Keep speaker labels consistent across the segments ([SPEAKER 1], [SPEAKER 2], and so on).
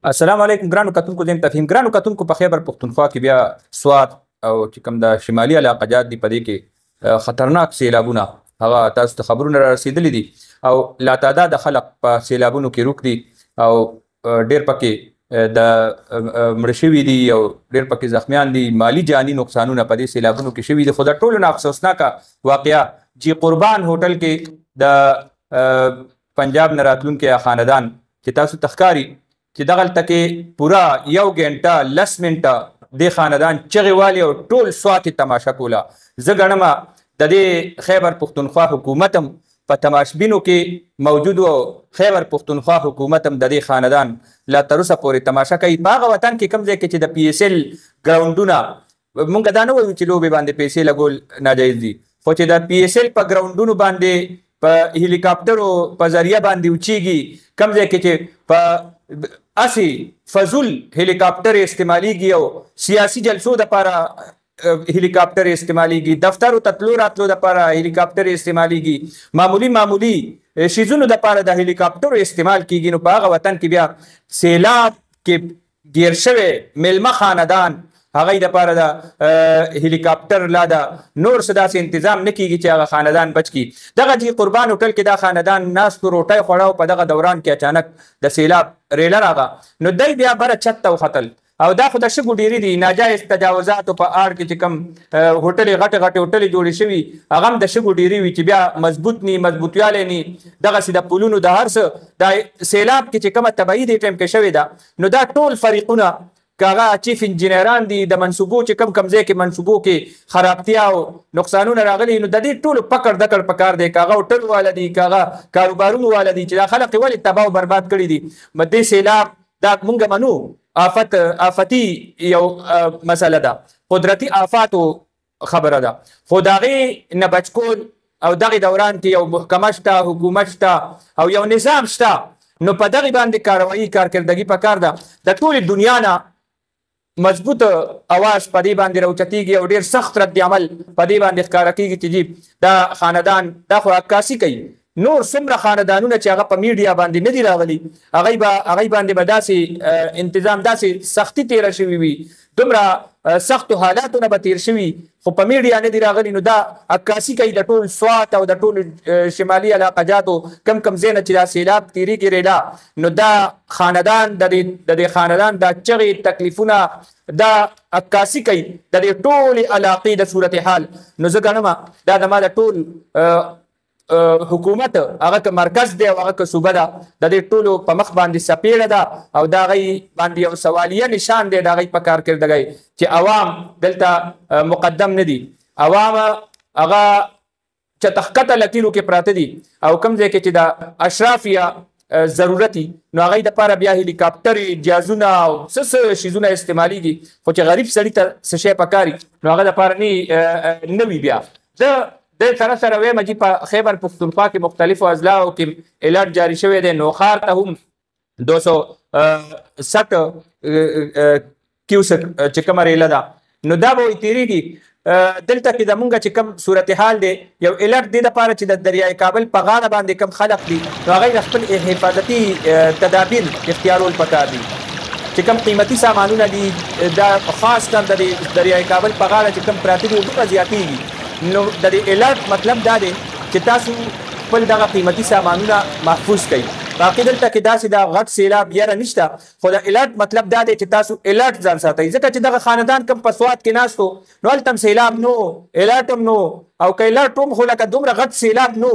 [SPEAKER 1] السلام علیکم ګرانو کتونکو زم تفهیم ګرانو کتونکو په خیبر پښتونخوا کې بیا سوات او چې کوم د شمالي علاقه جات دي په دې کې خطرناک سیلابونه هغه تاسو ته خبرونه را رسیدلي دي او لا تعداد خلک په سیلابونو کې روک دي او ډېر پکې د مړه شوي دي او ډېر پکې زخمیان دي. مالی جاني نقصانونه په دې سیلابونو کې شوي دي. خو د ټولو نه افسوسناکه واقعه جی قربان هوټل کې د پنجاب نه راتلونکی خاندان چې تاسو تخکاری چې دغلته کې پورا 1 غنټه 10 منټه د خاندان چغې والي او ټول سوات تماشا کوله. زه ګڼم د دې خیبر پښتونخوا حکومت هم په تماشبینو کې موجود او خیبر پښتونخوا حکومت هم د دې خاندان لا تر اوسه پورې تماشا کوي. په هغه وطن کې کوم ځای کې چې د PSL ګراونډونه مونږ دا نه وایو چې لوبې باندې پیسې لګول ناجایز دي، خو چې د PSL په ګراونډونو باندې په هلیکاپټرو په ذریعه باندې اوچیږي، کوم ځای کې چې په اسی فضول هلیکاپټر استعمالیږي او سیاسي جلسو دپاره هلیکاپټر استعمالیږي، دفترو ته تلو راتلو دپاره هلیکاپټر استعمالیږي، معمولی شیزونو دپاره د هلیکاپټرو استعمال کیږي. نو په هغه وطن کې بیا سیلاب کې ګیر شوی میلمه خاندان هغه دپاره د هلیکاپټر لا د نور څه داسې تنظیم نه کیږي چې هغه خاندان بچ کی. دغه جی قربان هوټل کې دا خاندان ناستو روټۍ خوړه او په دغه دوران کې اچانک د سیلاب ریله راغه نو دی بیا بره چت ته وختل او دا خو د شګو ډیرې دي ناجایز تجاوزاتو په اړ کې چې کوم هوټلې غټې هوټلې جوړې شوي هغه هم د شګو ډیرې وي چې بیا مضبوط ني مضبوطیالی ني دغسې د پلونو د هر څه د سیلاب کې چې کومه تباهي دې ټایم کې شوې ده نو دا ټول فریقونه کاغه چیف انجینران دي د منصوبو چې کم ځای کې منصوبو کې خرابتیا او نقصانونه راغلي نو د دې ټولو پکړ دکړ پکار دی. کاغه هوټل والا دي، کاغه کاروبارونو والا دي چې دا خلک ولې تباه او برباد کړي دي. مدې سیلاب دا مونږ منو آفتي یو مسله ده، قدرتي آفاتو خبره ده، خو د هغې نه بچ کول او دغې دوران کې یو محکمه شته، حکومت شته او یو نظام شته نو په دغې باندې کاروایي کارکردګي پکار ده. د ټولې دنیا نه مضبوط اواز په دې باندې راوچتېږي او ډېر سخت رد عمل په دې باندې ښکاره کېږي چې جی دا خاندان دا خو عکاسي کوي. نور څومره خاندانونه چې هغه په میډیا باندې نه دي راغلي هغوی باندې به داسې انتظام داسې سختي تېره شوي وي، دومره سختو حالاتو نه به تېر شوي خو په میډیا نه دي راغلي نو دا عکاسي کوي د ټول سوات او د ټول شمالي علاقه جاتو کم ځای نه چې دا سیلاب تېرېږي ریډه نو دا خاندان د دې خاندان دا چغې تکلیفونه دا عکاسي کوي د دې ټولې علاقې د صورتحال. نو زه ګڼم دا زما د ټول حکومت هغه که مرکز دی او هغه که صوبه ده د دې ټولو په مخ باندې سپېړه ده او د هغوی باندې یو سوالیه نشان دی د هغوی په کارکردګۍ چې عوام دلته مقدم نه دي. عوام هغه چتښکته لکیلو کې پراته دي او کوم ځای کې چې د اشرافیه ضرورتي نو هغوی دپاره بیا هلیکاپټرې جازونه او څه شیزونه استعمالیږي خو چې غریب سړي ته څه شی پکاري نو هغه دپاره نه وي. بیا زه د سره ویم چې په خیبر پښتونخوا کې مختلفو اضلاعو کې الرټ جاری شوی دی. نوخار ته هم 260 کیوسک چې کومه ریله ده نو دا به تېرېږي. دلته کې زمونږ چې کوم صورتحال دی یو الرټ دې دپاره چې د دریای کابل په غاړه باندې کوم خلک دي نو هغوی د خپل حفاظتي تدابیر اختیارول پکار دي. چې کوم قیمتي سامانونه دي دا خاص کر د دریای کابل په غاړه چې کوم پراته دي اوبه زیاتېږي نو د دې الرټ مطلب دا دی چې تاسو خپل دغه قیمتي سامانونه محفوظ کړئ. باقي دلته کې داسې دا غټ سیلاب یاره نشته خو د الرټ مطلب دا دی چې تاسو الرټ ځان ساتئ ځکه چې دغه خاندان کوم په سوات کې ناست و نو هلته هم سیلاب نو الرټ هم نو او که الرټ هم خو لکه دومره غټ سیلاب نو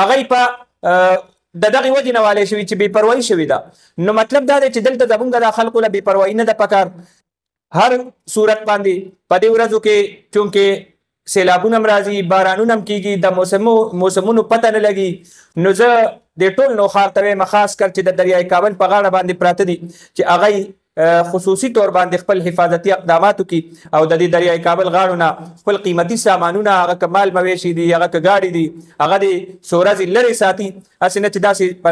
[SPEAKER 1] هغوی په د دغې وجې نه والی شوي چې بې پروایي شوې ده. نو مطلب دا دی چې دلته زمونږ دا خلکو له بې پروایي نه ده پکار. هر صورت باندې په دې ورځو کې چونکې سیلابونه هم راځي، بارانونه هم کېږي، د موسمونو پته نه لګي نو زه د ټول نوخار ته وایم خاص کر چې د دریای کابل په غاړه باندې پراته دي چې هغوی خصوصي طور باندې خپل حفاظتي اقدامات وکړي او د دې دریای کابل غاړو نه خپل قیمتي سامانونه هغه که مال مویشي دي هغه که ګاډي دي هغه د څو ورځې لرې ساتي. هسې نه چې داسې په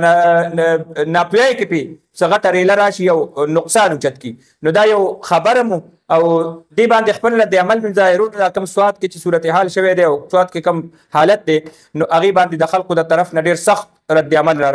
[SPEAKER 1] ناپویۍ کې پې څه غټه ریله راشي او نقصان اوچت کړي نو دا یو خبره مو او دې باندې خپل د عمل مظاهرونو دا کوم سوات کې چې صورتحال شوی دی او سوات کې کوم حالت دی نو هغې باندې د خلکو د طرف نه ډېر سخت رد عمل را